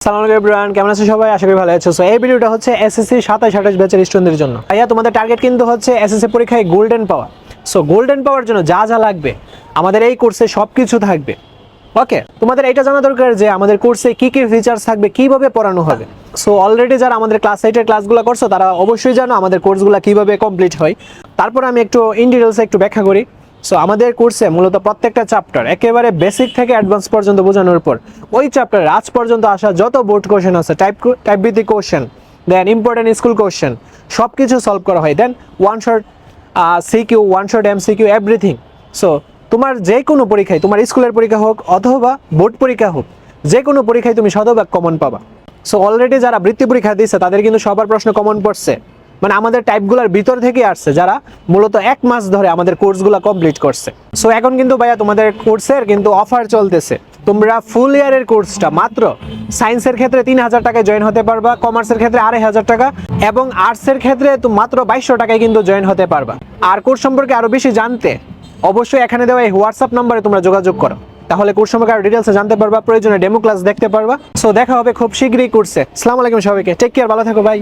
আসসালামু আলাইকুম এভরিওয়ান, কেমন আছো সবাই? আশা করি ভালো আছো। সো এই ভিডিওটা হচ্ছে এসএসসি 27-28 ব্যাচের স্টুডেন্টদের জন্য। ভাইয়া তোমাদের টার্গেট কিন্তু হচ্ছে এসএসসি পরীক্ষায় গোল্ডেন পাওয়া। সো গোল্ডেন পাওয়ার জন্য যা যা লাগবে আমাদের এই কোর্সে সবকিছু থাকবে। ওকে, তোমাদের এটা জানা দরকার যে আমাদের কোর্সে কি কি ফিচার্স থাকবে, কিভাবে পড়ানো হবে। সো অলরেডি যারা আমাদের ক্লাস 8-এর ক্লাসগুলো করছো তারা অবশ্যই জানো আমাদের কোর্সগুলো কিভাবে কমপ্লিট হয়। তারপর আমি একটু ইন ডিটেইলসে একটু ব্যাখ্যা করি। সো আমাদের কোর্সে মূলত প্রত্যেকটা চ্যাপ্টার একেবারে বেসিক থেকে অ্যাডভান্স পর্যন্ত বোঝানোর পর ওই চ্যাপ্টারে আজ পর্যন্ত আসা যত বোর্ড কোশ্চেন আছে, টাইপ ভিত্তিক question, then important school question solve কিছু সলভ করা হয়। Then one short CQ, one short MCQ, everything. So তোমার যে কোনো পরীক্ষায়, তোমার স্কুলের পরীক্ষা হোক অথবা বোর্ড পরীক্ষা হোক, যে কোনো পরীক্ষায় তুমি শতভাগ কমন পাবা। সো অলরেডি যারা বৃত্তি পরীক্ষা দিচ্ছে তাদের কিন্তু সবার প্রশ্ন কমন পড়ছে, মানে আমাদের টাইপগুলোর ভিতর থেকে আসছে, যারা মূলত 1 মাস ধরে আমাদের কোর্সগুলো কমপ্লিট করছে। সো এখন কিন্তু ভাইয়া তোমাদের কোর্সের কিন্তু অফার চলতেছে। তোমরা ফুল ইয়ারের কোর্সটা মাত্র সায়েন্সের ক্ষেত্রে 3000 টাকায় জয়েন হতে পারবা, কমার্সের ক্ষেত্রে 2500 টাকা এবং আর্টসের ক্ষেত্রে তো মাত্র 2200 টাকায় কিন্তু জয়েন হতে পারবা। আর কোর্স সম্পর্কে আরো বেশি জানতে অবশ্যই এখানে দেওয়া এই হোয়াটসঅ্যাপ নম্বরে তোমরা যোগাযোগ করো, তাহলে কোর্স সম্পর্কে আরো ডিটেইলসে জানতে পারবা, প্রয়োজনে ডেমো ক্লাস দেখতে পারবা। সো দেখা হবে খুব শীঘ্রই কোর্সে। আসসালামু আলাইকুম সবাইকে, টেক কেয়ার, ভালো থাকো, বাই।